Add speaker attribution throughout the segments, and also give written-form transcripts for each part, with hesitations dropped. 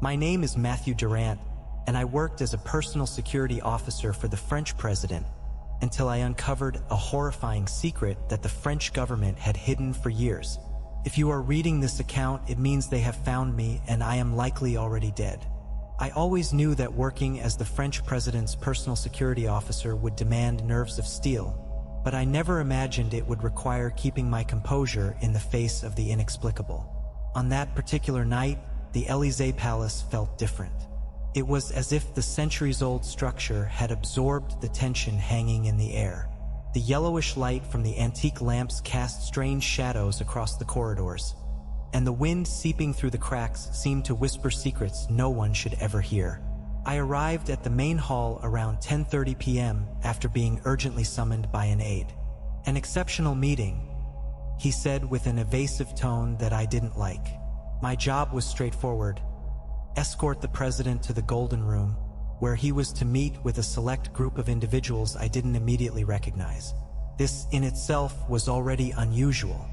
Speaker 1: My name is Matthew Durant, and I worked as a personal security officer for the French president until I uncovered a horrifying secret that the French government had hidden for years. If you are reading this account, it means they have found me and I am likely already dead. I always knew that working as the French president's personal security officer would demand nerves of steel, but I never imagined it would require keeping my composure in the face of the inexplicable. On that particular night, the Élysée Palace felt different. It was as if the centuries-old structure had absorbed the tension hanging in the air. The yellowish light from the antique lamps cast strange shadows across the corridors, and the wind seeping through the cracks seemed to whisper secrets no one should ever hear. I arrived at the main hall around 10:30 p.m. after being urgently summoned by an aide. "An exceptional meeting," he said with an evasive tone that I didn't like. My job was straightforward: escort the president to the Golden Room, where he was to meet with a select group of individuals I didn't immediately recognize. This in itself was already unusual.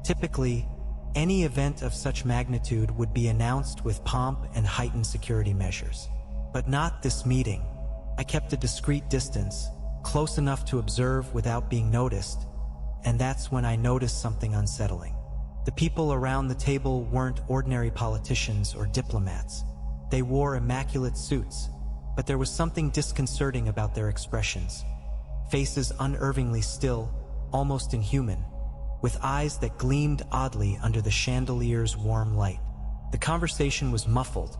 Speaker 1: Typically, any event of such magnitude would be announced with pomp and heightened security measures. But not this meeting. I kept a discreet distance, close enough to observe without being noticed, and that's when I noticed something unsettling. The people around the table weren't ordinary politicians or diplomats. They wore immaculate suits, but there was something disconcerting about their expressions. Faces unnervingly still, almost inhuman, with eyes that gleamed oddly under the chandelier's warm light. The conversation was muffled,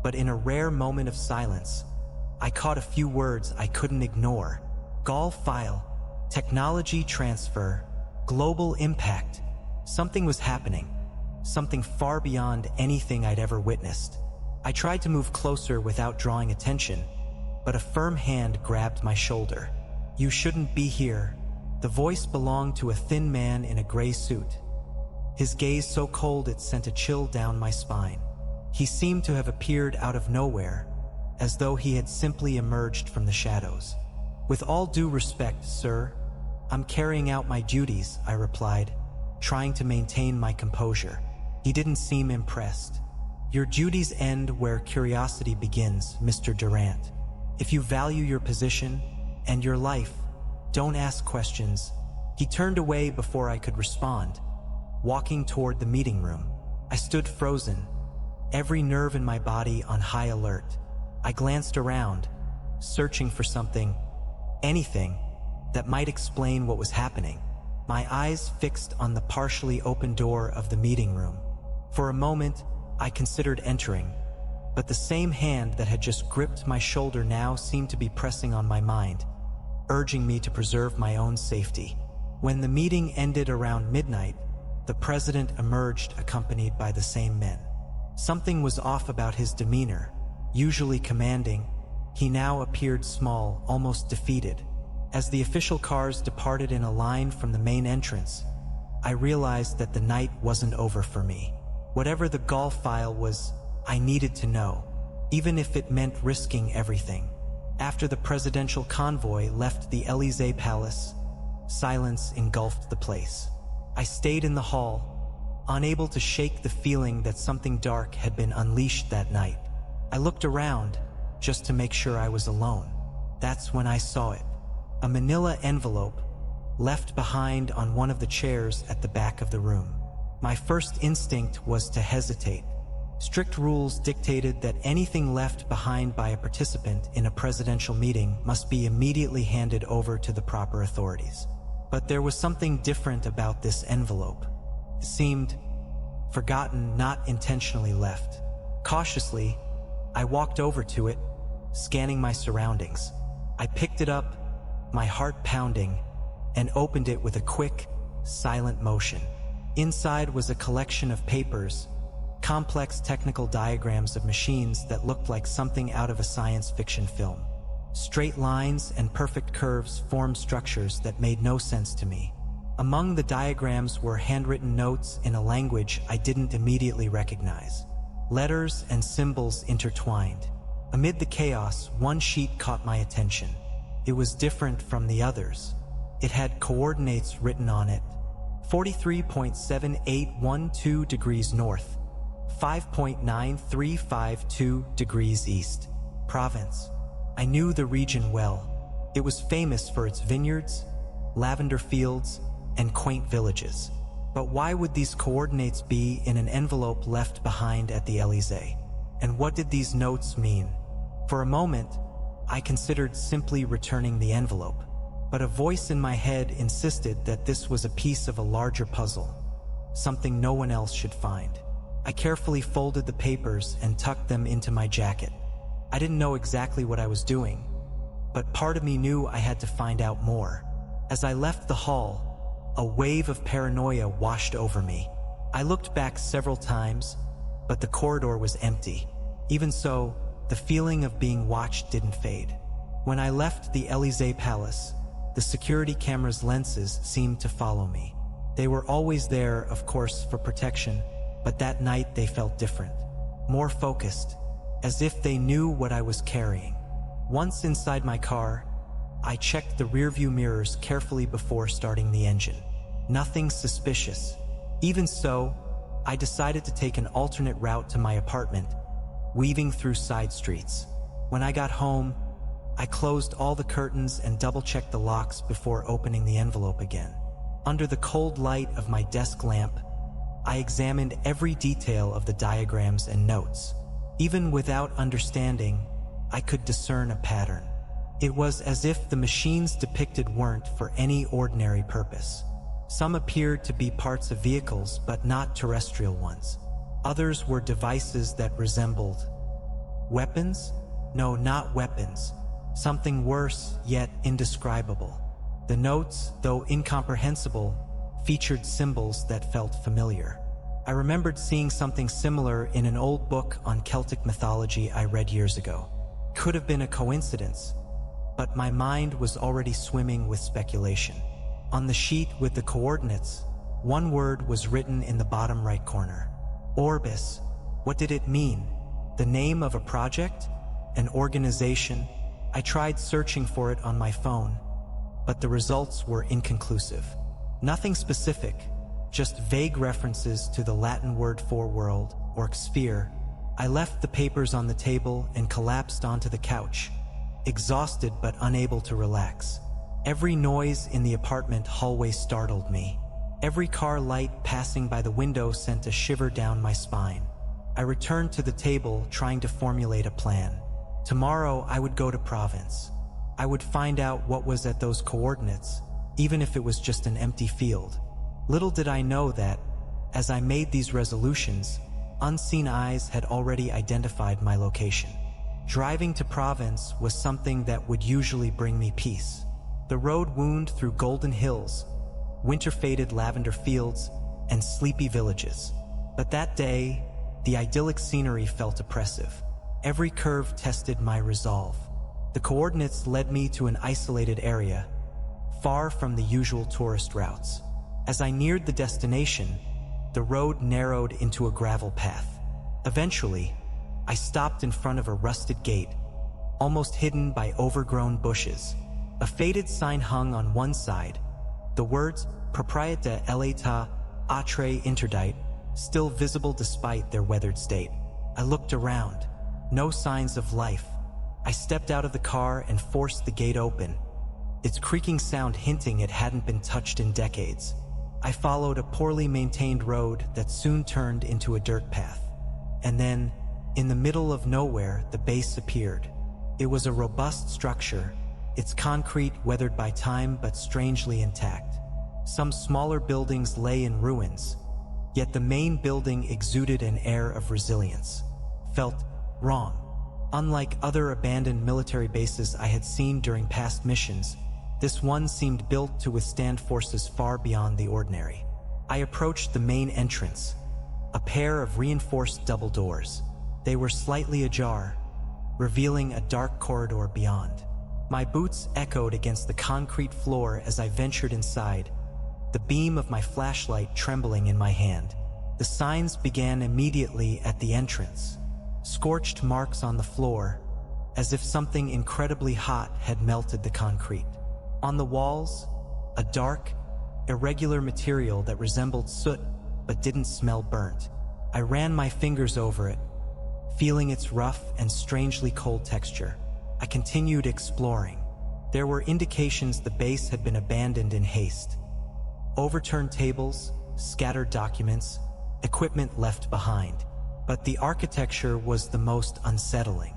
Speaker 1: but in a rare moment of silence, I caught a few words I couldn't ignore. Gall file, technology transfer, global impact. Something was happening, something far beyond anything I'd ever witnessed. I tried to move closer without drawing attention, but a firm hand grabbed my shoulder. "You shouldn't be here." The voice belonged to a thin man in a gray suit. His gaze so cold it sent a chill down my spine. He seemed to have appeared out of nowhere, as though he had simply emerged from the shadows. "With all due respect, sir, I'm carrying out my duties," I replied, trying to maintain my composure. He didn't seem impressed. "Your duties end where curiosity begins, Mr. Durant. If you value your position and your life, don't ask questions." He turned away before I could respond, walking toward the meeting room. I stood frozen, every nerve in my body on high alert. I glanced around, searching for something, anything, that might explain what was happening. My eyes fixed on the partially open door of the meeting room. For a moment, I considered entering, but the same hand that had just gripped my shoulder now seemed to be pressing on my mind, urging me to preserve my own safety. When the meeting ended around midnight, the president emerged accompanied by the same men. Something was off about his demeanor. Usually commanding, he now appeared small, almost defeated. As the official cars departed in a line from the main entrance, I realized that the night wasn't over for me. Whatever the Gall file was, I needed to know, even if it meant risking everything. After the presidential convoy left the Élysée Palace, silence engulfed the place. I stayed in the hall, unable to shake the feeling that something dark had been unleashed that night. I looked around, just to make sure I was alone. That's when I saw it. A manila envelope, left behind on one of the chairs at the back of the room. My first instinct was to hesitate. Strict rules dictated that anything left behind by a participant in a presidential meeting must be immediately handed over to the proper authorities. But there was something different about this envelope. It seemed forgotten, not intentionally left. Cautiously, I walked over to it, scanning my surroundings. I picked it up, my heart pounding, and opened it with a quick, silent motion. Inside was a collection of papers, complex technical diagrams of machines that looked like something out of a science fiction film. Straight lines and perfect curves formed structures that made no sense to me. Among the diagrams were handwritten notes in a language I didn't immediately recognize. Letters and symbols intertwined. Amid the chaos, one sheet caught my attention. It was different from the others. It had coordinates written on it: 43.7812 degrees north, 5.9352 degrees east. Provence. I knew the region well. It was famous for its vineyards, lavender fields, and quaint villages. But why would these coordinates be in an envelope left behind at the Élysée? And what did these notes mean? For a moment, I considered simply returning the envelope, but a voice in my head insisted that this was a piece of a larger puzzle, something no one else should find. I carefully folded the papers and tucked them into my jacket. I didn't know exactly what I was doing, but part of me knew I had to find out more. As I left the hall, a wave of paranoia washed over me. I looked back several times, but the corridor was empty. Even so, the feeling of being watched didn't fade. When I left the Élysée Palace, the security camera's lenses seemed to follow me. They were always there, of course, for protection, but that night they felt different, more focused, as if they knew what I was carrying. Once inside my car, I checked the rearview mirrors carefully before starting the engine. Nothing suspicious. Even so, I decided to take an alternate route to my apartment, weaving through side streets. When I got home, I closed all the curtains and double-checked the locks before opening the envelope again. Under the cold light of my desk lamp, I examined every detail of the diagrams and notes. Even without understanding, I could discern a pattern. It was as if the machines depicted weren't for any ordinary purpose. Some appeared to be parts of vehicles, but not terrestrial ones. Others were devices that resembled weapons? No, not weapons. Something worse, yet indescribable. The notes, though incomprehensible, featured symbols that felt familiar. I remembered seeing something similar in an old book on Celtic mythology I read years ago. Could have been a coincidence, but my mind was already swimming with speculation. On the sheet with the coordinates, one word was written in the bottom right corner. Orbis. What did it mean? The name of a project? An organization? I tried searching for it on my phone, but the results were inconclusive. Nothing specific, just vague references to the Latin word for world, or sphere. I left the papers on the table and collapsed onto the couch, exhausted but unable to relax. Every noise in the apartment hallway startled me. Every car light passing by the window sent a shiver down my spine. I returned to the table, trying to formulate a plan. Tomorrow I would go to Provence. I would find out what was at those coordinates, even if it was just an empty field. Little did I know that, as I made these resolutions, unseen eyes had already identified my location. Driving to Provence was something that would usually bring me peace. The road wound through golden hills, winter-faded lavender fields, and sleepy villages. But that day, the idyllic scenery felt oppressive. Every curve tested my resolve. The coordinates led me to an isolated area, far from the usual tourist routes. As I neared the destination, the road narrowed into a gravel path. Eventually, I stopped in front of a rusted gate, almost hidden by overgrown bushes. A faded sign hung on one side, the words Propriété l'État Atre Interdite, still visible despite their weathered state. I looked around. No signs of life. I stepped out of the car and forced the gate open, its creaking sound hinting it hadn't been touched in decades. I followed a poorly maintained road that soon turned into a dirt path. And then, in the middle of nowhere, the base appeared. It was a robust structure, its concrete weathered by time but strangely intact. Some smaller buildings lay in ruins, yet the main building exuded an air of resilience. Felt wrong. Unlike other abandoned military bases I had seen during past missions, this one seemed built to withstand forces far beyond the ordinary. I approached the main entrance, a pair of reinforced double doors. They were slightly ajar, revealing a dark corridor beyond. My boots echoed against the concrete floor as I ventured inside, the beam of my flashlight trembling in my hand. The signs began immediately at the entrance. Scorched marks on the floor, as if something incredibly hot had melted the concrete. On the walls, a dark, irregular material that resembled soot but didn't smell burnt. I ran my fingers over it, feeling its rough and strangely cold texture. I continued exploring. There were indications the base had been abandoned in haste. Overturned tables, scattered documents, equipment left behind. But the architecture was the most unsettling.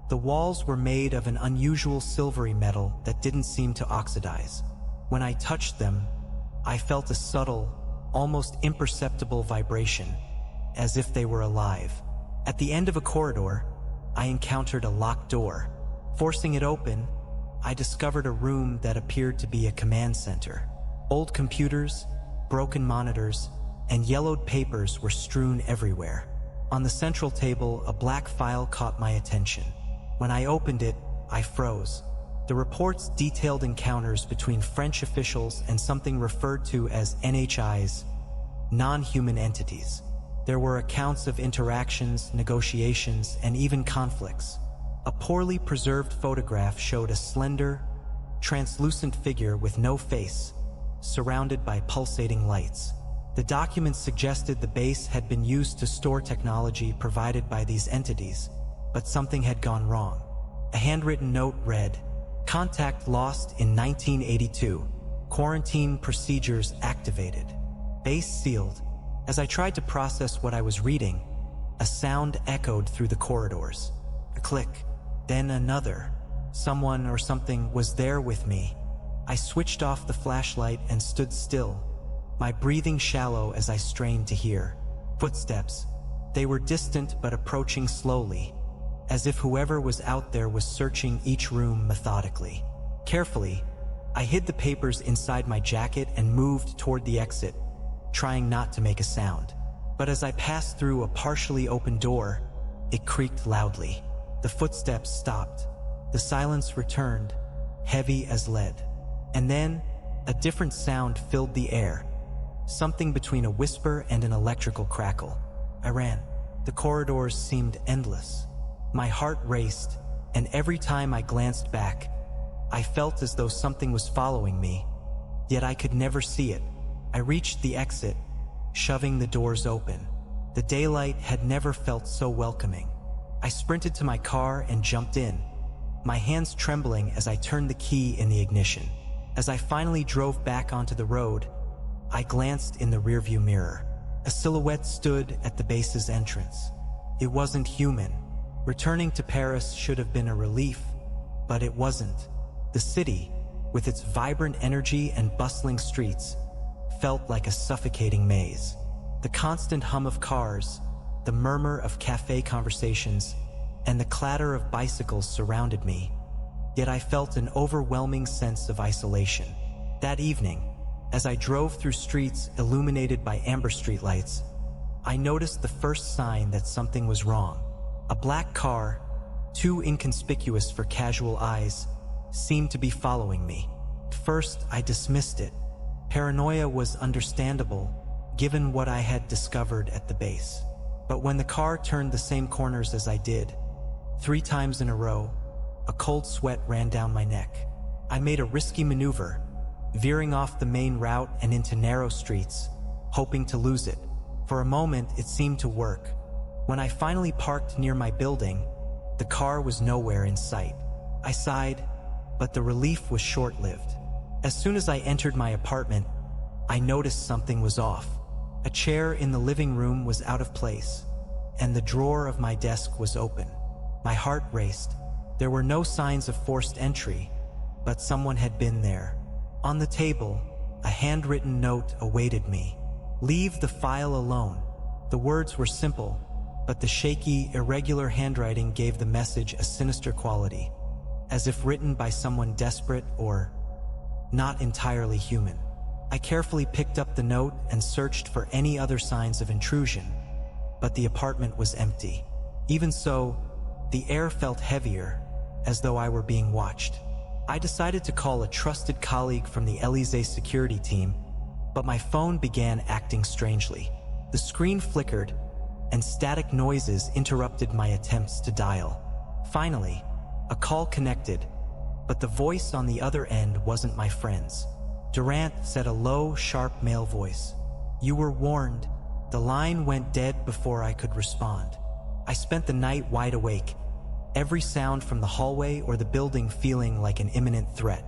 Speaker 1: The walls were made of an unusual silvery metal that didn't seem to oxidize. When I touched them, I felt a subtle, almost imperceptible vibration, as if they were alive. At the end of a corridor, I encountered a locked door. Forcing it open, I discovered a room that appeared to be a command center. Old computers, broken monitors, and yellowed papers were strewn everywhere. On the central table, a black file caught my attention. When I opened it, I froze. The reports detailed encounters between French officials and something referred to as NHIs, non-human entities. There were accounts of interactions, negotiations, and even conflicts. A poorly preserved photograph showed a slender, translucent figure with no face, surrounded by pulsating lights. The documents suggested the base had been used to store technology provided by these entities, but something had gone wrong. A handwritten note read, "Contact lost in 1982. Quarantine procedures activated. Base sealed." As I tried to process what I was reading, a sound echoed through the corridors. A click, then another. Someone or something was there with me. I switched off the flashlight and stood still, my breathing shallow as I strained to hear. Footsteps. They were distant but approaching slowly, as if whoever was out there was searching each room methodically. Carefully, I hid the papers inside my jacket and moved toward the exit, trying not to make a sound. But as I passed through a partially open door, it creaked loudly. The footsteps stopped. The silence returned, heavy as lead. And then, a different sound filled the air, something between a whisper and an electrical crackle. I ran. The corridors seemed endless. My heart raced, and every time I glanced back, I felt as though something was following me, yet I could never see it. I reached the exit, shoving the doors open. The daylight had never felt so welcoming. I sprinted to my car and jumped in, my hands trembling as I turned the key in the ignition. As I finally drove back onto the road, I glanced in the rearview mirror. A silhouette stood at the base's entrance. It wasn't human. Returning to Paris should have been a relief, but it wasn't. The city, with its vibrant energy and bustling streets, felt like a suffocating maze. The constant hum of cars, the murmur of cafe conversations, and the clatter of bicycles surrounded me. Yet I felt an overwhelming sense of isolation. That evening, as I drove through streets illuminated by amber streetlights, I noticed the first sign that something was wrong. A black car, too inconspicuous for casual eyes, seemed to be following me. At first, I dismissed it. Paranoia was understandable, given what I had discovered at the base. But when the car turned the same corners as I did, 3 times in a row, a cold sweat ran down my neck. I made a risky maneuver, veering off the main route and into narrow streets, hoping to lose it. For a moment, it seemed to work. When I finally parked near my building, the car was nowhere in sight. I sighed, but the relief was short-lived. As soon as I entered my apartment, I noticed something was off. A chair in the living room was out of place, and the drawer of my desk was open. My heart raced. There were no signs of forced entry, but someone had been there. On the table, a handwritten note awaited me. "Leave the file alone." The words were simple, but the shaky, irregular handwriting gave the message a sinister quality, as if written by someone desperate or not entirely human. I carefully picked up the note and searched for any other signs of intrusion, but the apartment was empty. Even so, the air felt heavier, as though I were being watched. I decided to call a trusted colleague from the Élysée security team, but my phone began acting strangely. The screen flickered, and static noises interrupted my attempts to dial. Finally, a call connected, but the voice on the other end wasn't my friend's. Durant said, a low, sharp male voice. "You were warned. The line went dead before I could respond. I spent the night wide awake, every sound from the hallway or the building feeling like an imminent threat.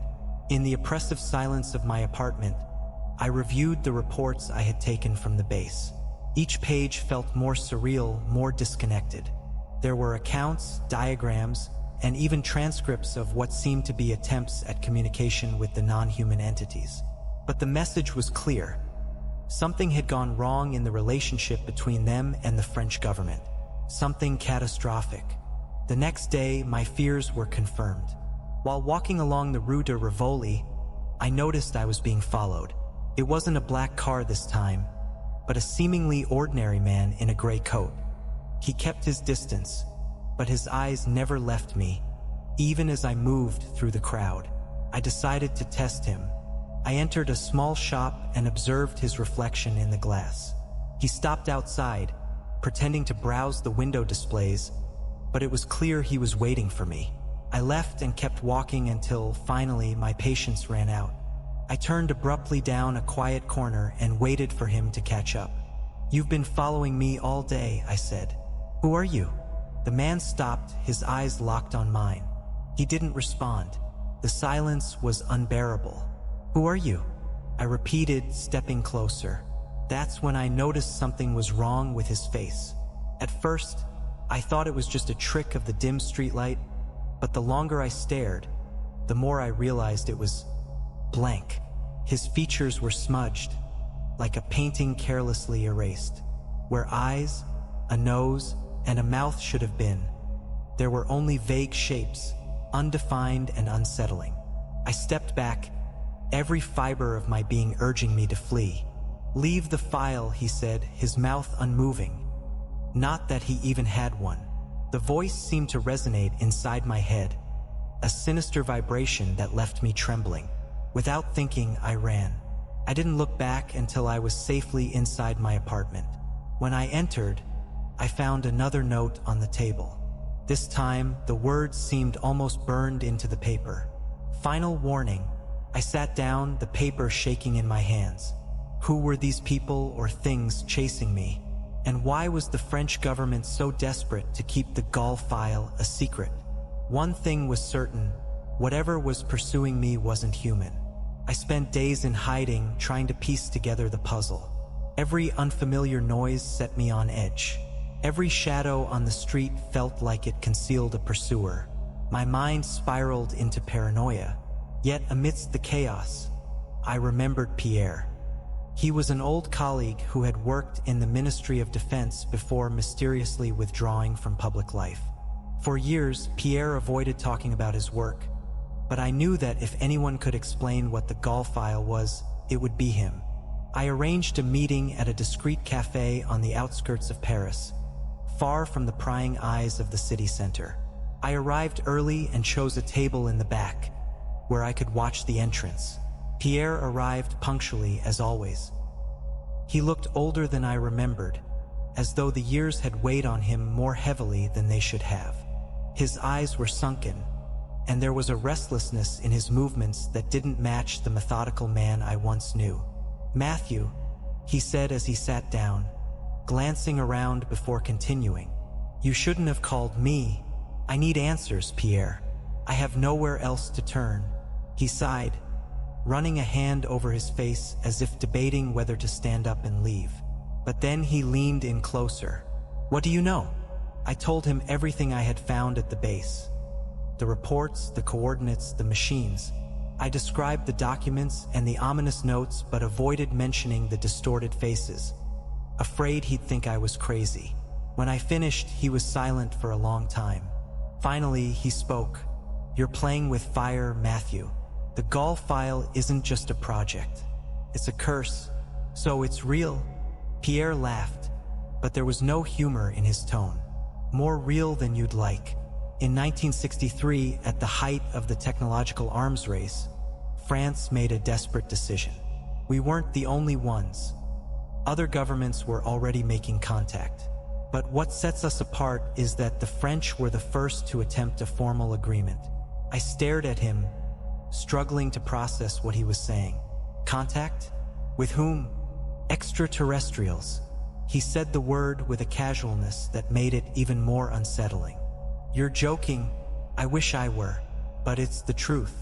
Speaker 1: In the oppressive silence of my apartment, I reviewed the reports I had taken from the base. Each page felt more surreal, more disconnected. There were accounts, diagrams, and even transcripts of what seemed to be attempts at communication with the non-human entities. But the message was clear. Something had gone wrong in the relationship between them and the French government. Something catastrophic. The next day, my fears were confirmed. While walking along the Rue de Rivoli, I noticed I was being followed. It wasn't a black car this time, but a seemingly ordinary man in a gray coat. He kept his distance, but his eyes never left me, even as I moved through the crowd. I decided to test him. I entered a small shop and observed his reflection in the glass. He stopped outside, pretending to browse the window displays, but it was clear he was waiting for me. I left and kept walking until, finally, my patience ran out. I turned abruptly down a quiet corner and waited for him to catch up. "You've been following me all day," I said. "Who are you?" The man stopped, his eyes locked on mine. He didn't respond. The silence was unbearable. "Who are you?" I repeated, stepping closer. That's when I noticed something was wrong with his face. At first, I thought it was just a trick of the dim streetlight, but the longer I stared, the more I realized it was blank. His features were smudged, like a painting carelessly erased. Where eyes, a nose, and a mouth should have been, there were only vague shapes, undefined and unsettling. I stepped back, every fiber of my being urging me to flee. "Leave the file," he said, his mouth unmoving. Not that he even had one. The voice seemed to resonate inside my head, a sinister vibration that left me trembling. Without thinking, I ran. I didn't look back until I was safely inside my apartment. When I entered, I found another note on the table. This time, the words seemed almost burned into the paper. "Final warning." I sat down, the paper shaking in my hands. Who were these people or things chasing me? And why was the French government so desperate to keep the Gall file a secret? One thing was certain, whatever was pursuing me wasn't human. I spent days in hiding, trying to piece together the puzzle. Every unfamiliar noise set me on edge. Every shadow on the street felt like it concealed a pursuer. My mind spiraled into paranoia. Yet amidst the chaos, I remembered Pierre. He was an old colleague who had worked in the Ministry of Defense before mysteriously withdrawing from public life. For years, Pierre avoided talking about his work, but I knew that if anyone could explain what the Gall file was, it would be him. I arranged a meeting at a discreet cafe on the outskirts of Paris, far from the prying eyes of the city center. I arrived early and chose a table in the back, where I could watch the entrance. Pierre arrived punctually as always. He looked older than I remembered, as though the years had weighed on him more heavily than they should have. His eyes were sunken, and there was a restlessness in his movements that didn't match the methodical man I once knew. "Matthew," he said as he sat down, glancing around before continuing. "You shouldn't have called me. I need answers, Pierre. I have nowhere else to turn." He sighed, running a hand over his face as if debating whether to stand up and leave. But then he leaned in closer. "What do you know?" I told him everything I had found at the base. The reports, the coordinates, the machines. I described the documents and the ominous notes, but avoided mentioning the distorted faces, afraid he'd think I was crazy. When I finished, he was silent for a long time. Finally, he spoke. "You're playing with fire, Matthew. The Gall file isn't just a project. It's a curse. So it's real." Pierre laughed, but there was no humor in his tone. "More real than you'd like." In 1963, at the height of the technological arms race, France made a desperate decision. We weren't the only ones. Other governments were already making contact. But what sets us apart is that the French were the first to attempt a formal agreement. I stared at him, struggling to process what he was saying. Contact? With whom? Extraterrestrials. He said the word with a casualness that made it even more unsettling. "You're joking. I wish I were. But it's the truth.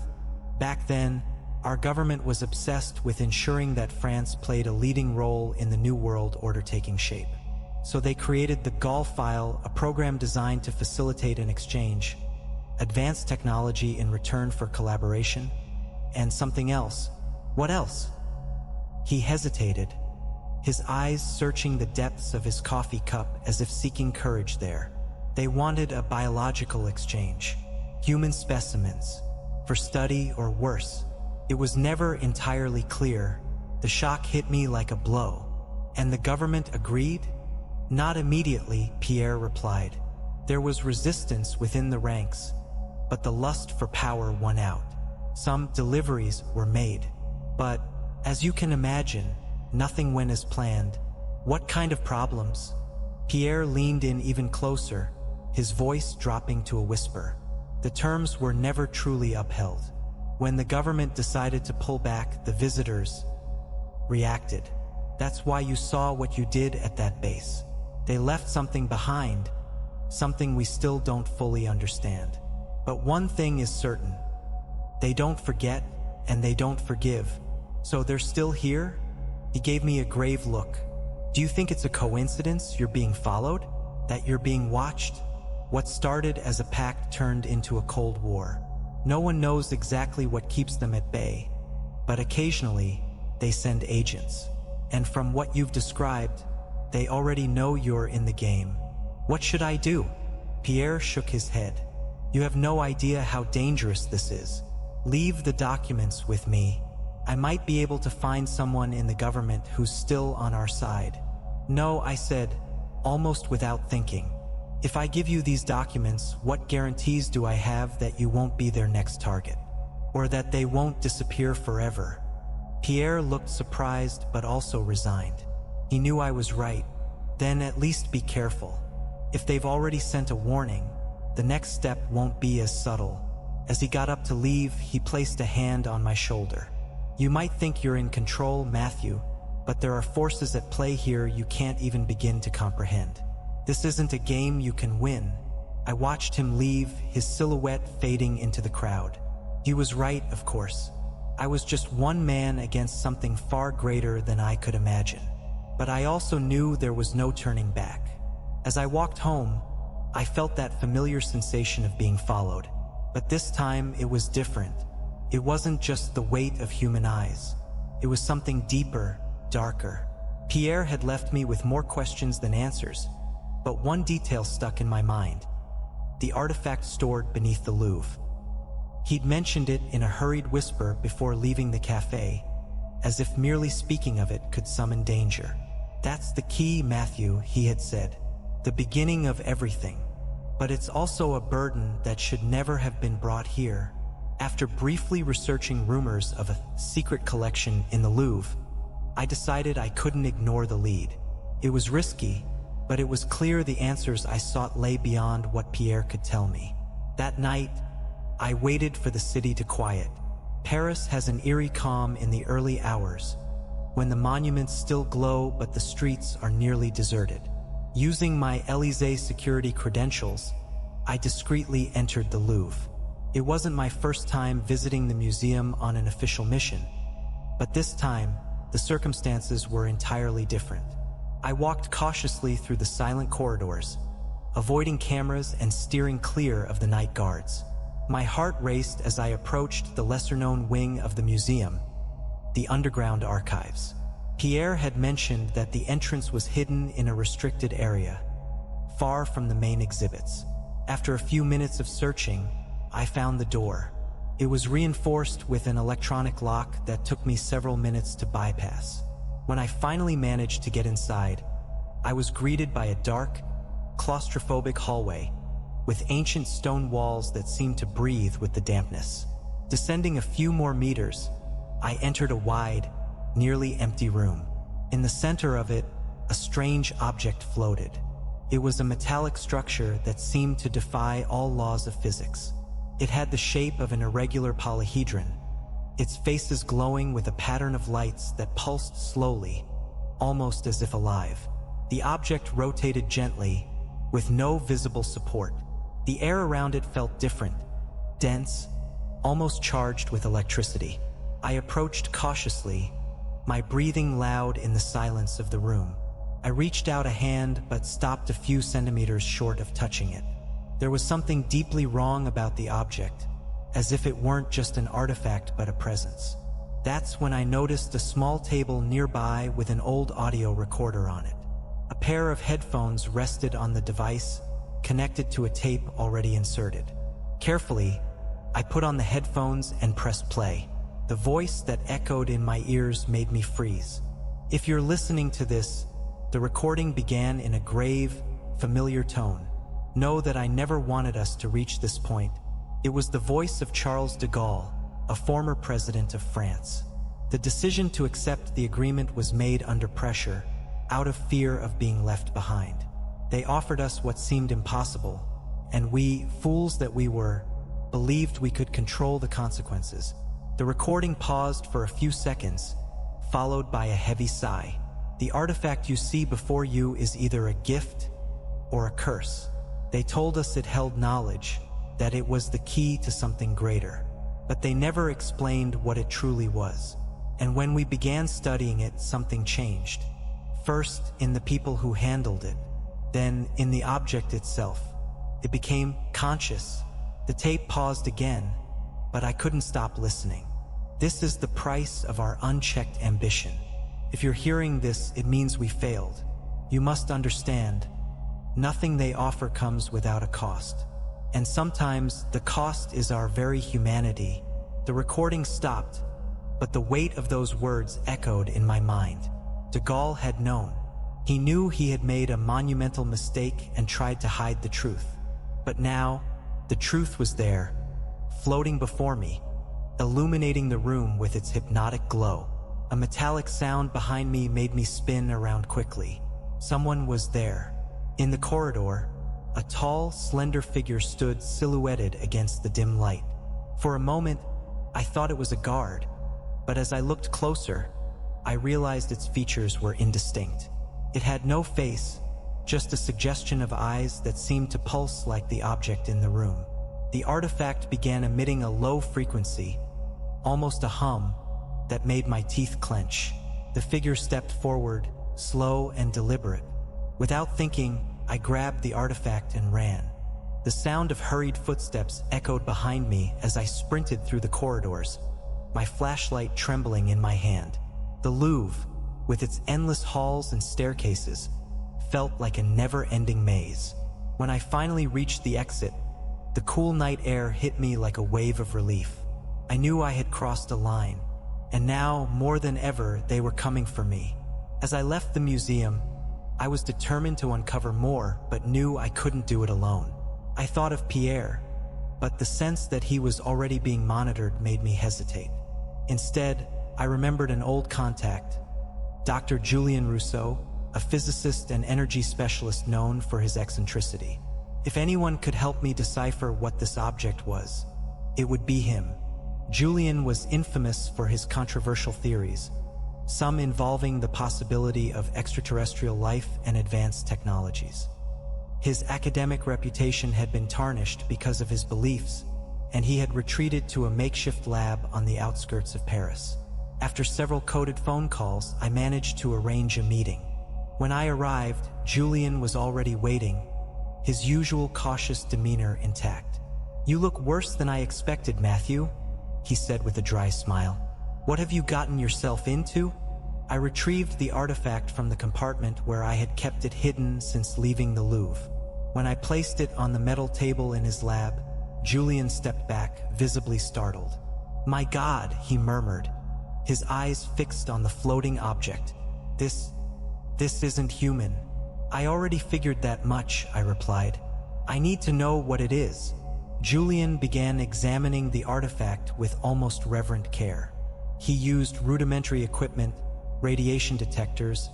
Speaker 1: Back then, our government was obsessed with ensuring that France played a leading role in the New World Order taking shape. So they created the Gaulle File, a program designed to facilitate an exchange, advanced technology in return for collaboration, and something else." "What else?" He hesitated, his eyes searching the depths of his coffee cup as if seeking courage there. "They wanted a biological exchange. Human specimens. For study or worse. It was never entirely clear. The shock hit me like a blow." "And the government agreed?" "Not immediately," Pierre replied. "There was resistance within the ranks, but the lust for power won out. Some deliveries were made. But, as you can imagine, nothing went as planned." "What kind of problems?" Pierre leaned in even closer, his voice dropping to a whisper. "The terms were never truly upheld. When the government decided to pull back, the visitors reacted. That's why you saw what you did at that base. They left something behind, something we still don't fully understand. But one thing is certain. They don't forget, and they don't forgive. So they're still here?" He gave me a grave look. "Do you think it's a coincidence you're being followed? That you're being watched? What started as a pact turned into a Cold War. No one knows exactly what keeps them at bay, but occasionally they send agents. And from what you've described, they already know you're in the game. What should I do?" Pierre shook his head. "You have no idea how dangerous this is. Leave the documents with me. I might be able to find someone in the government who's still on our side." "No," I said, almost without thinking. "If I give you these documents, what guarantees do I have that you won't be their next target? Or that they won't disappear forever?" Pierre looked surprised but also resigned. He knew I was right. "Then at least be careful. If they've already sent a warning, the next step won't be as subtle." As he got up to leave, he placed a hand on my shoulder. "You might think you're in control, Matthew, but there are forces at play here you can't even begin to comprehend. This isn't a game you can win." I watched him leave, his silhouette fading into the crowd. He was right, of course. I was just one man against something far greater than I could imagine. But I also knew there was no turning back. As I walked home, I felt that familiar sensation of being followed. But this time it was different. It wasn't just the weight of human eyes. It was something deeper, darker. Pierre had left me with more questions than answers. But one detail stuck in my mind: the artifact stored beneath the Louvre. He'd mentioned it in a hurried whisper before leaving the cafe, as if merely speaking of it could summon danger. "That's the key, Matthew," he had said. "The beginning of everything. But it's also a burden that should never have been brought here." After briefly researching rumors of a secret collection in the Louvre, I decided I couldn't ignore the lead. It was risky, but it was clear the answers I sought lay beyond what Pierre could tell me. That night, I waited for the city to quiet. Paris has an eerie calm in the early hours, when the monuments still glow but the streets are nearly deserted. Using my Élysée security credentials, I discreetly entered the Louvre. It wasn't my first time visiting the museum on an official mission, but this time, the circumstances were entirely different. I walked cautiously through the silent corridors, avoiding cameras and steering clear of the night guards. My heart raced as I approached the lesser-known wing of the museum, the underground archives. Pierre had mentioned that the entrance was hidden in a restricted area, far from the main exhibits. After a few minutes of searching, I found the door. It was reinforced with an electronic lock that took me several minutes to bypass. When I finally managed to get inside, I was greeted by a dark, claustrophobic hallway with ancient stone walls that seemed to breathe with the dampness. Descending a few more meters, I entered a wide, nearly empty room. In the center of it, a strange object floated. It was a metallic structure that seemed to defy all laws of physics. It had the shape of an irregular polyhedron, its faces glowing with a pattern of lights that pulsed slowly, almost as if alive. The object rotated gently, with no visible support. The air around it felt different, dense, almost charged with electricity. I approached cautiously, my breathing loud in the silence of the room. I reached out a hand but stopped a few centimeters short of touching it. There was something deeply wrong about the object, as if it weren't just an artifact but a presence. That's when I noticed a small table nearby with an old audio recorder on it. A pair of headphones rested on the device, connected to a tape already inserted. Carefully, I put on the headphones and pressed play. The voice that echoed in my ears made me freeze. If you're listening to this, the recording began in a grave, familiar tone. Know that I never wanted us to reach this point. It was the voice of Charles de Gaulle, a former president of France. The decision to accept the agreement was made under pressure, out of fear of being left behind. They offered us what seemed impossible, and we, fools that we were, believed we could control the consequences. The recording paused for a few seconds, followed by a heavy sigh. The artifact you see before you is either a gift or a curse. They told us it held knowledge, that it was the key to something greater. But they never explained what it truly was. And when we began studying it, something changed. First, in the people who handled it, then in the object itself. It became conscious. The tape paused again, but I couldn't stop listening. This is the price of our unchecked ambition. If you're hearing this, it means we failed. You must understand, nothing they offer comes without a cost. And sometimes the cost is our very humanity. The recording stopped, but the weight of those words echoed in my mind. De Gaulle had known. He knew he had made a monumental mistake and tried to hide the truth. But now, the truth was there, floating before me, illuminating the room with its hypnotic glow. A metallic sound behind me made me spin around quickly. Someone was there. In the corridor, a tall, slender figure stood silhouetted against the dim light. For a moment, I thought it was a guard, but as I looked closer, I realized its features were indistinct. It had no face, just a suggestion of eyes that seemed to pulse like the object in the room. The artifact began emitting a low frequency, almost a hum, that made my teeth clench. The figure stepped forward, slow and deliberate. Without thinking, I grabbed the artifact and ran. The sound of hurried footsteps echoed behind me as I sprinted through the corridors, my flashlight trembling in my hand. The Louvre, with its endless halls and staircases, felt like a never-ending maze. When I finally reached the exit, the cool night air hit me like a wave of relief. I knew I had crossed a line, and now, more than ever, they were coming for me. As I left the museum, I was determined to uncover more, but knew I couldn't do it alone. I thought of Pierre, but the sense that he was already being monitored made me hesitate. Instead, I remembered an old contact, Dr. Julien Rousseau, a physicist and energy specialist known for his eccentricity. If anyone could help me decipher what this object was, it would be him. Julien was infamous for his controversial theories, some involving the possibility of extraterrestrial life and advanced technologies. His academic reputation had been tarnished because of his beliefs, and he had retreated to a makeshift lab on the outskirts of Paris. After several coded phone calls, I managed to arrange a meeting. When I arrived, Julien was already waiting, his usual cautious demeanor intact. "You look worse than I expected, Matthew," he said with a dry smile. "What have you gotten yourself into?" I retrieved the artifact from the compartment where I had kept it hidden since leaving the Louvre. When I placed it on the metal table in his lab, Julien stepped back, visibly startled. "My God," he murmured, his eyes fixed on the floating object. This isn't human." "I already figured that much," I replied. "I need to know what it is." Julien began examining the artifact with almost reverent care. He used rudimentary equipment, radiation detectors,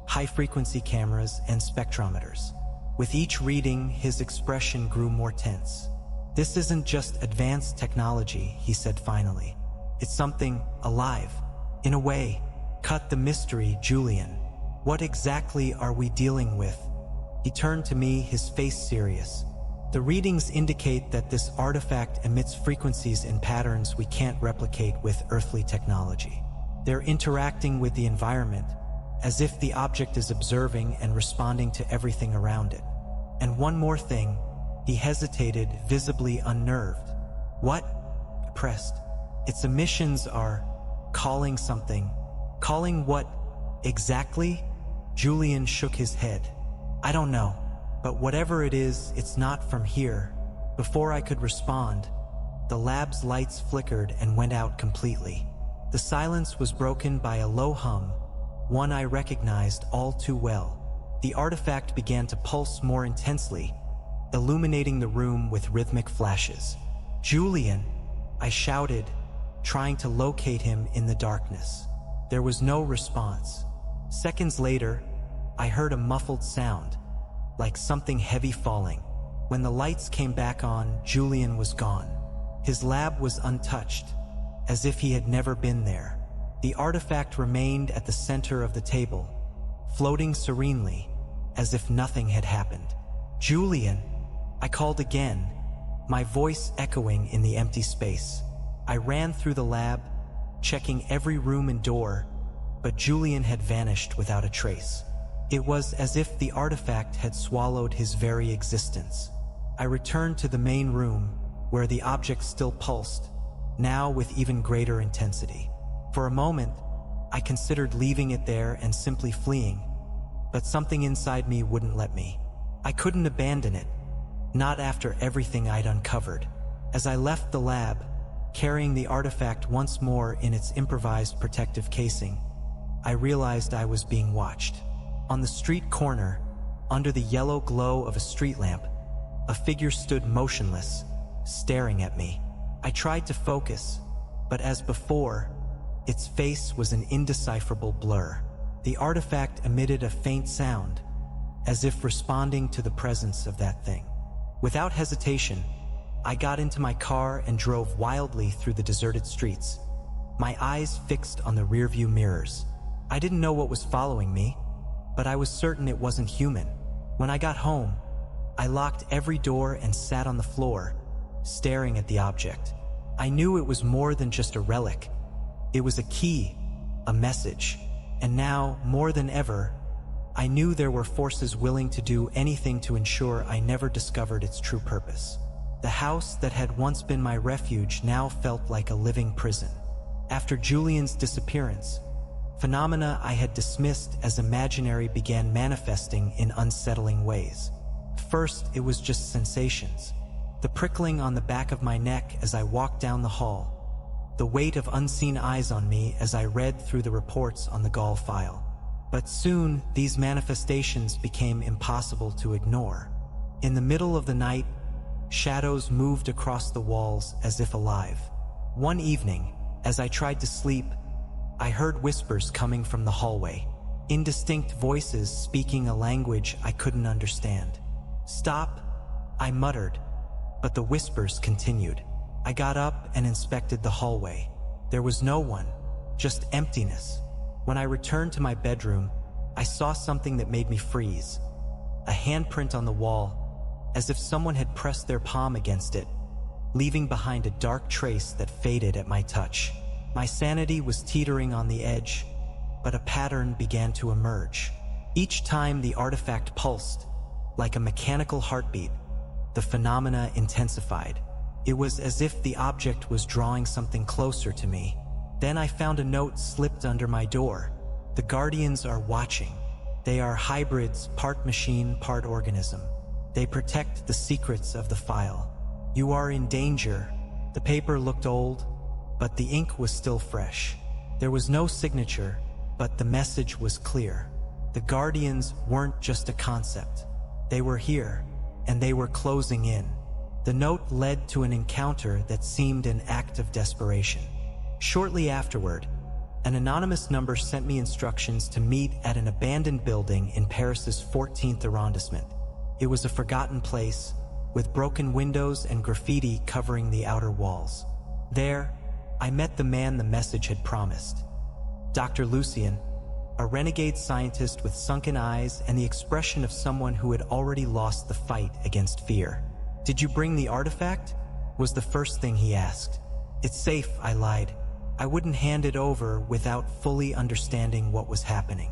Speaker 1: high-frequency cameras, and spectrometers. With each reading, his expression grew more tense. "This isn't just advanced technology," he said finally. "It's something alive. In a way, cut the mystery, Julien. What exactly are we dealing with? He turned to me, his face serious. The readings indicate that this artifact emits frequencies and patterns we can't replicate with earthly technology. They're interacting with the environment, as if the object is observing and responding to everything around it. And one more thing, he hesitated, visibly unnerved. What? I pressed. Its emissions are calling something. Calling what exactly? Julian shook his head. I don't know, but whatever it is, it's not from here. Before I could respond, the lab's lights flickered and went out completely. The silence was broken by a low hum, one I recognized all too well. The artifact began to pulse more intensely, illuminating the room with rhythmic flashes. Julian, I shouted, trying to locate him in the darkness. There was no response. Seconds later, I heard a muffled sound, like something heavy falling. When the lights came back on, Julian was gone. His lab was untouched, as if he had never been there. The artifact remained at the center of the table, floating serenely, as if nothing had happened. Julian, I called again, my voice echoing in the empty space. I ran through the lab, checking every room and door, but Julian had vanished without a trace. It was as if the artifact had swallowed his very existence. I returned to the main room, where the object still pulsed, now with even greater intensity. For a moment, I considered leaving it there and simply fleeing, but something inside me wouldn't let me. I couldn't abandon it, not after everything I'd uncovered. As I left the lab, carrying the artifact once more in its improvised protective casing, I realized I was being watched. On the street corner, under the yellow glow of a street lamp, a figure stood motionless, staring at me. I tried to focus, but as before, its face was an indecipherable blur. The artifact emitted a faint sound, as if responding to the presence of that thing. Without hesitation, I got into my car and drove wildly through the deserted streets, my eyes fixed on the rearview mirrors. I didn't know what was following me, but I was certain it wasn't human. When I got home, I locked every door and sat on the floor, staring at the object. I knew it was more than just a relic. It was a key, a message, and now, more than ever, I knew there were forces willing to do anything to ensure I never discovered its true purpose. The house that had once been my refuge now felt like a living prison. After Julian's disappearance, phenomena I had dismissed as imaginary began manifesting in unsettling ways. First, it was just sensations. The prickling on the back of my neck as I walked down the hall. The weight of unseen eyes on me as I read through the reports on the Gall file. But soon, these manifestations became impossible to ignore. In the middle of the night, shadows moved across the walls as if alive. One evening, as I tried to sleep, I heard whispers coming from the hallway, indistinct voices speaking a language I couldn't understand. "Stop," I muttered, but the whispers continued. I got up and inspected the hallway. There was no one, just emptiness. When I returned to my bedroom, I saw something that made me freeze. A handprint on the wall, as if someone had pressed their palm against it, leaving behind a dark trace that faded at my touch. My sanity was teetering on the edge, but a pattern began to emerge. Each time the artifact pulsed, like a mechanical heartbeat, the phenomena intensified. It was as if the object was drawing something closer to me. Then I found a note slipped under my door. "The Guardians are watching. They are hybrids, part machine, part organism. They protect the secrets of the file. You are in danger." The paper looked old, but the ink was still fresh. There was no signature, but the message was clear. The Guardians weren't just a concept. They were here, and they were closing in. The note led to an encounter that seemed an act of desperation. Shortly afterward, an anonymous number sent me instructions to meet at an abandoned building in Paris's 14th arrondissement. It was a forgotten place, with broken windows and graffiti covering the outer walls. There, I met the man the message had promised. Dr. Lucien, a renegade scientist with sunken eyes and the expression of someone who had already lost the fight against fear. "Did you bring the artifact?" was the first thing he asked. "It's safe," I lied. "I wouldn't hand it over without fully understanding what was happening."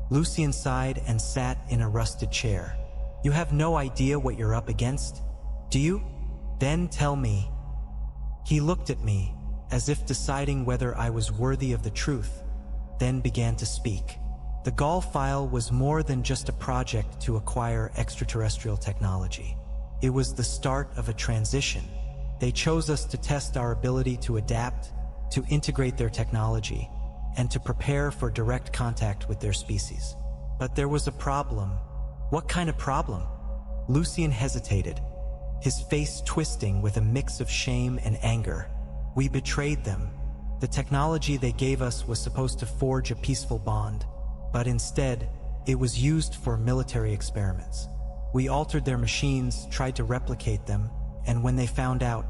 Speaker 1: Lucien sighed and sat in a rusted chair. "You have no idea what you're up against, do you? Then tell me." He looked at me, as if deciding whether I was worthy of the truth, then began to speak. The Gaul file was more than just a project to acquire extraterrestrial technology. It was the start of a transition. They chose us to test our ability to adapt, to integrate their technology, and to prepare for direct contact with their species. But there was a problem. What kind of problem? Lucien hesitated, his face twisting with a mix of shame and anger. "We betrayed them. The technology they gave us was supposed to forge a peaceful bond, but instead, it was used for military experiments. We altered their machines, tried to replicate them, and when they found out,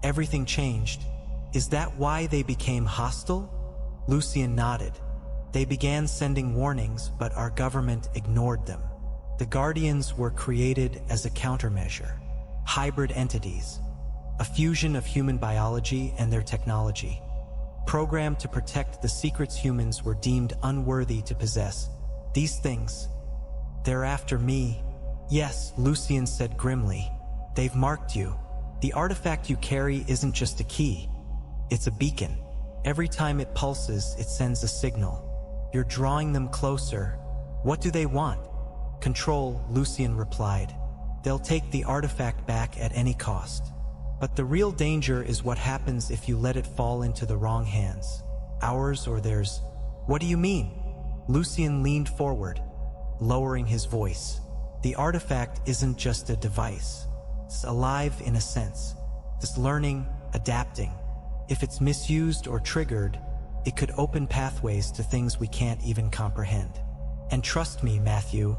Speaker 1: everything changed." "Is that why they became hostile?" Lucien nodded. "They began sending warnings, but our government ignored them. The Guardians were created as a countermeasure. Hybrid entities, a fusion of human biology and their technology, programmed to protect the secrets humans were deemed unworthy to possess. These things, they're after me." "Yes," Lucien said grimly. "They've marked you. The artifact you carry isn't just a key. It's a beacon. Every time it pulses, it sends a signal. You're drawing them closer. What do they want?" "Control," Lucien replied. "They'll take the artifact back at any cost. But the real danger is what happens if you let it fall into the wrong hands. Ours or theirs." "What do you mean?" Lucien leaned forward, lowering his voice. "The artifact isn't just a device. It's alive in a sense. It's learning, adapting. If it's misused or triggered, it could open pathways to things we can't even comprehend. And trust me, Matthew,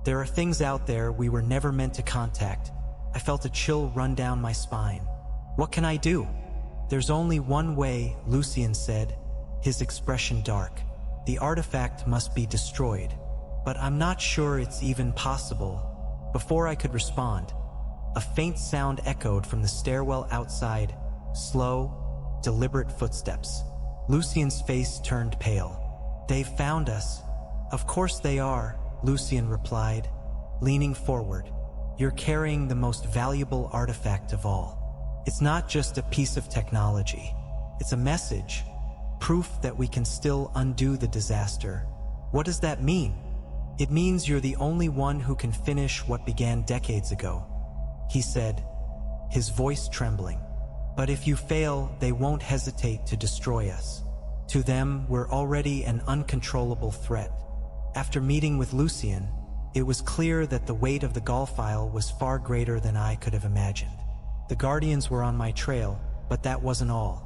Speaker 1: there are things out there we were never meant to contact." I felt a chill run down my spine. "What can I do?" "There's only one way," Lucien said, his expression dark. "The artifact must be destroyed. But I'm not sure it's even possible." Before I could respond, a faint sound echoed from the stairwell outside, slow, deliberate footsteps. Lucien's face turned pale. "They've found us." "Of course they are," Lucien replied, leaning forward. "You're carrying the most valuable artifact of all. It's not just a piece of technology. It's a message, proof that we can still undo the disaster." "What does that mean?" "It means you're the only one who can finish what began decades ago," he said, his voice trembling. "But if you fail, they won't hesitate to destroy us. To them, we're already an uncontrollable threat." After meeting with Lucien, it was clear that the weight of the Gaul file was far greater than I could have imagined. The Guardians were on my trail, but that wasn't all.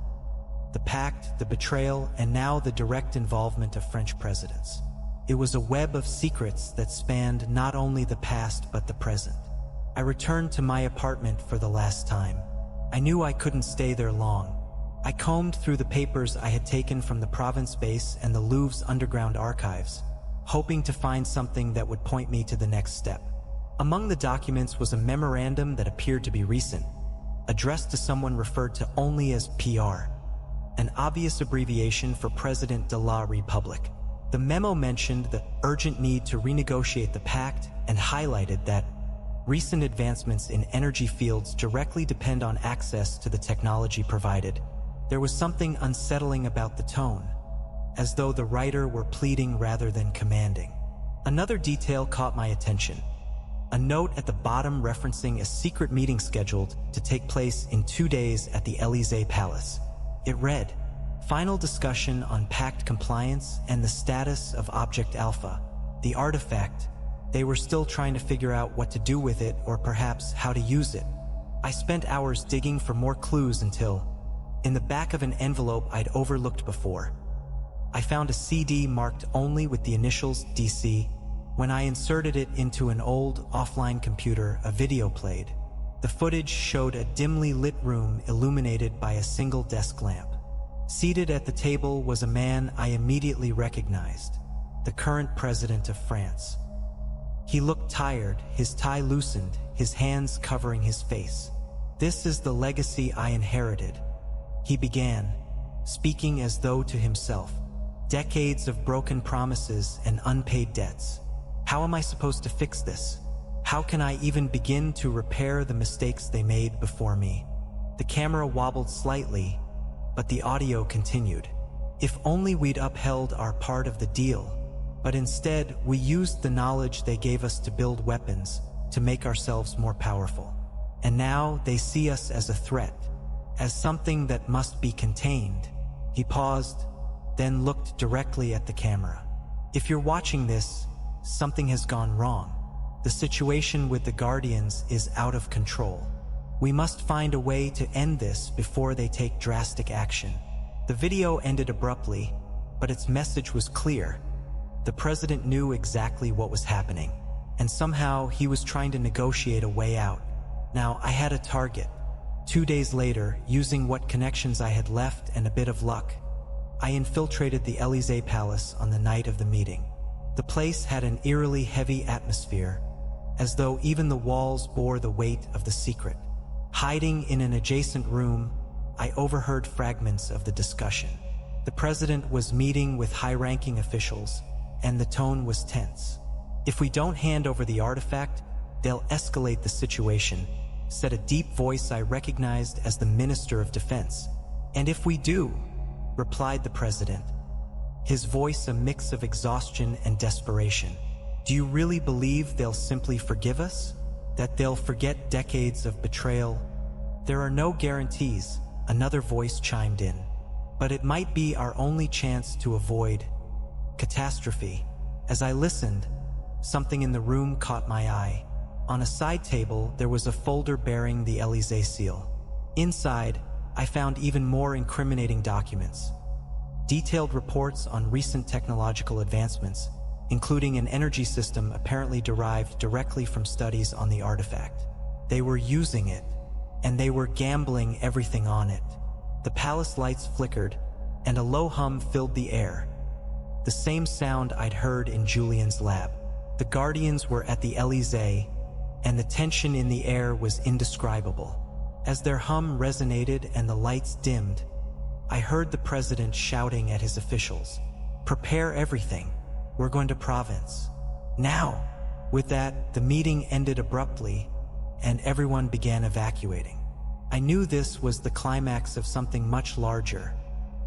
Speaker 1: The pact, the betrayal, and now the direct involvement of French presidents. It was a web of secrets that spanned not only the past but the present. I returned to my apartment for the last time. I knew I couldn't stay there long. I combed through the papers I had taken from the province base and the Louvre's underground archives, hoping to find something that would point me to the next step. Among the documents was a memorandum that appeared to be recent, addressed to someone referred to only as PR, an obvious abbreviation for President de la Republique. The memo mentioned the urgent need to renegotiate the pact and highlighted that recent advancements in energy fields directly depend on access to the technology provided. There was something unsettling about the tone, as though the writer were pleading rather than commanding. Another detail caught my attention. A note at the bottom referencing a secret meeting scheduled to take place in 2 days at the Élysée Palace. It read, "Final discussion on pact compliance and the status of Object Alpha, the artifact. They were still trying to figure out what to do with it or perhaps how to use it." I spent hours digging for more clues until, in the back of an envelope I'd overlooked before, I found a CD marked only with the initials DC. When I inserted it into an old, offline computer, a video played. The footage showed a dimly lit room illuminated by a single desk lamp. Seated at the table was a man I immediately recognized. the current president of France. He looked tired, his tie loosened, his hands covering his face. "This is the legacy I inherited," he began, speaking as though to himself. "Decades of broken promises and unpaid debts. How am I supposed to fix this? How can I even begin to repair the mistakes they made before me?" The camera wobbled slightly, but the audio continued. "If only we'd upheld our part of the deal, but instead we used the knowledge they gave us to build weapons, to make ourselves more powerful. And now they see us as a threat, as something that must be contained." He paused, then looked directly at the camera. "If you're watching this, something has gone wrong. The situation with the Guardians is out of control. We must find a way to end this before they take drastic action." The video ended abruptly, but its message was clear. The president knew exactly what was happening, and somehow he was trying to negotiate a way out. Now I had a target. 2 days later, using what connections I had left and a bit of luck, I infiltrated the Élysée Palace on the night of the meeting. The place had an eerily heavy atmosphere, as though even the walls bore the weight of the secret. Hiding in an adjacent room, I overheard fragments of the discussion. The president was meeting with high-ranking officials, and the tone was tense. "If we don't hand over the artifact, they'll escalate the situation," said a deep voice I recognized as the Minister of Defense. "And if we do," replied the president, his voice a mix of exhaustion and desperation, "do you really believe they'll simply forgive us? That they'll forget decades of betrayal?" "There are no guarantees," another voice chimed in, "but it might be our only chance to avoid catastrophe." As I listened, something in the room caught my eye. On a side table, there was a folder bearing the Élysée seal. Inside, I found even more incriminating documents. Detailed reports on recent technological advancements, including an energy system apparently derived directly from studies on the artifact. They were using it, and they were gambling everything on it. The palace lights flickered, and a low hum filled the air. The same sound I'd heard in Julian's lab. The Guardians were at the Élysée, and the tension in the air was indescribable. As their hum resonated and the lights dimmed, I heard the president shouting at his officials, "Prepare everything. We're going to Provence. Now!" With that, the meeting ended abruptly, and everyone began evacuating. I knew this was the climax of something much larger,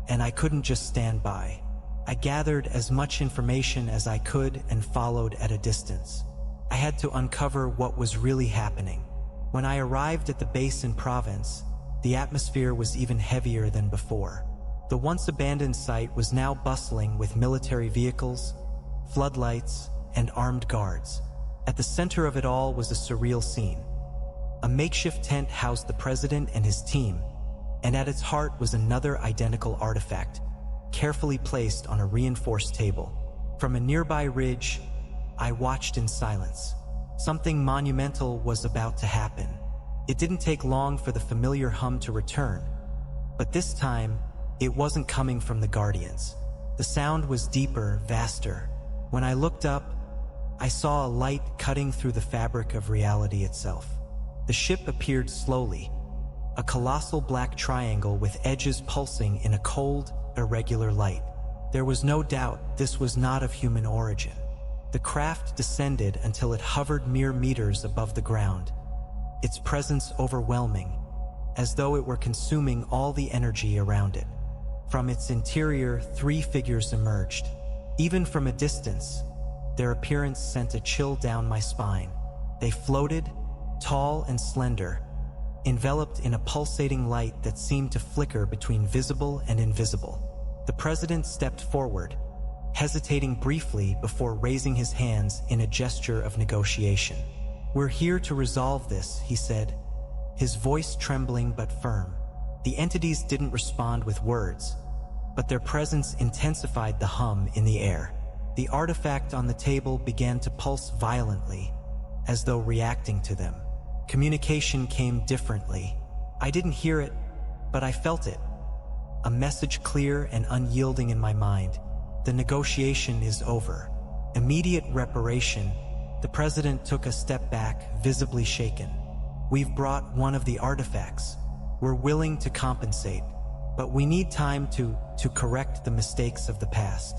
Speaker 1: and I couldn't just stand by. I gathered as much information as I could and followed at a distance. I had to uncover what was really happening. When I arrived at the base in Provence, the atmosphere was even heavier than before. The once abandoned site was now bustling with military vehicles, floodlights, and armed guards. At the center of it all was a surreal scene. A makeshift tent housed the president and his team, and at its heart was another identical artifact, carefully placed on a reinforced table. From a nearby ridge, I watched in silence. Something monumental was about to happen. It didn't take long for the familiar hum to return, but this time, it wasn't coming from the Guardians. The sound was deeper, vaster. When I looked up, I saw a light cutting through the fabric of reality itself. The ship appeared slowly, a colossal black triangle with edges pulsing in a cold, irregular light. There was no doubt this was not of human origin. The craft descended until it hovered mere meters above the ground, its presence overwhelming, as though it were consuming all the energy around it. From its interior, 3 figures emerged. Even from a distance, their appearance sent a chill down my spine. They floated, tall and slender, enveloped in a pulsating light that seemed to flicker between visible and invisible. The president stepped forward, hesitating briefly before raising his hands in a gesture of negotiation. "We're here to resolve this," he said, his voice trembling but firm. The entities didn't respond with words, but their presence intensified the hum in the air. The artifact on the table began to pulse violently, as though reacting to them. Communication came differently. I didn't hear it, but I felt it. A message clear and unyielding in my mind. The negotiation is over. Immediate reparation. The president took a step back, visibly shaken. We've brought one of the artifacts. We're willing to compensate, but we need time to correct the mistakes of the past.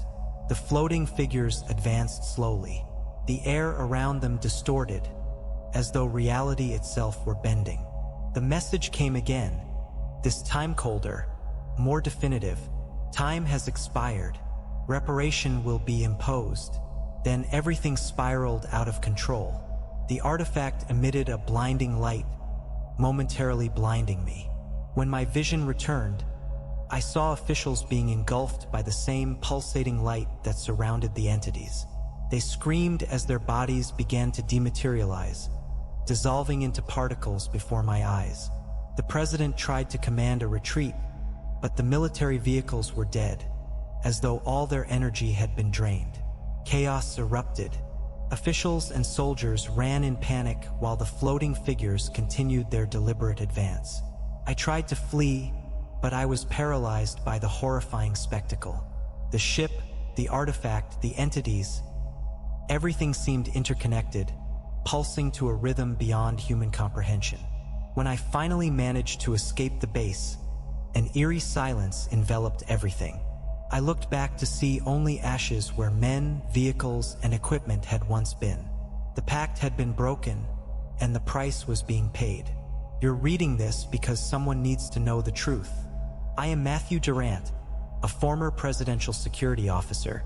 Speaker 1: The floating figures advanced slowly. The air around them distorted, as though reality itself were bending. The message came again, this time colder, more definitive. Time has expired. Reparation will be imposed. Then everything spiraled out of control. The artifact emitted a blinding light, momentarily blinding me. When my vision returned, I saw officials being engulfed by the same pulsating light that surrounded the entities. They screamed as their bodies began to dematerialize, dissolving into particles before my eyes. The president tried to command a retreat, but the military vehicles were dead, as though all their energy had been drained. Chaos erupted. Officials and soldiers ran in panic while the floating figures continued their deliberate advance. I tried to flee, but I was paralyzed by the horrifying spectacle. The ship, the artifact, the entities, everything seemed interconnected, pulsing to a rhythm beyond human comprehension. When I finally managed to escape the base, an eerie silence enveloped everything. I looked back to see only ashes where men, vehicles, and equipment had once been. The pact had been broken, and the price was being paid. You're reading this because someone needs to know the truth. I am Matthew Durant, a former presidential security officer,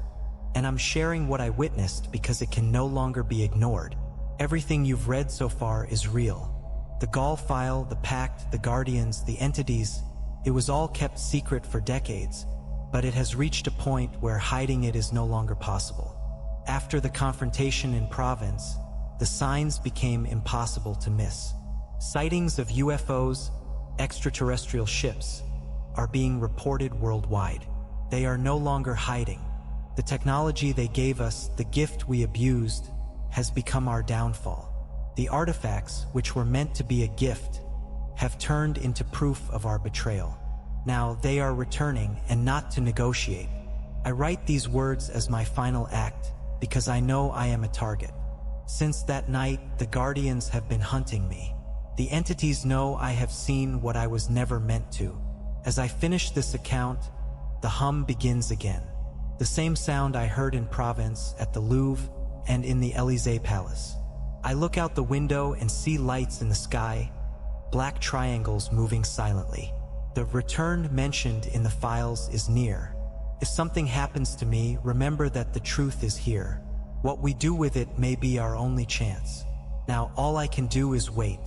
Speaker 1: and I'm sharing what I witnessed because it can no longer be ignored. Everything you've read so far is real. The Gaul file, the pact, the guardians, the entities, it was all kept secret for decades, but it has reached a point where hiding it is no longer possible. After the confrontation in Provence, the signs became impossible to miss. Sightings of UFOs, extraterrestrial ships, are being reported worldwide. They are no longer hiding. The technology they gave us, the gift we abused, has become our downfall. The artifacts, which were meant to be a gift, have turned into proof of our betrayal. Now they are returning, and not to negotiate. I write these words as my final act because I know I am a target. Since that night, the guardians have been hunting me. The entities know I have seen what I was never meant to. As I finish this account, the hum begins again. The same sound I heard in Provence, at the Louvre, and in the Élysée Palace. I look out the window and see lights in the sky, black triangles moving silently. The return mentioned in the files is near. If something happens to me, remember that the truth is here. What we do with it may be our only chance. Now all I can do is wait.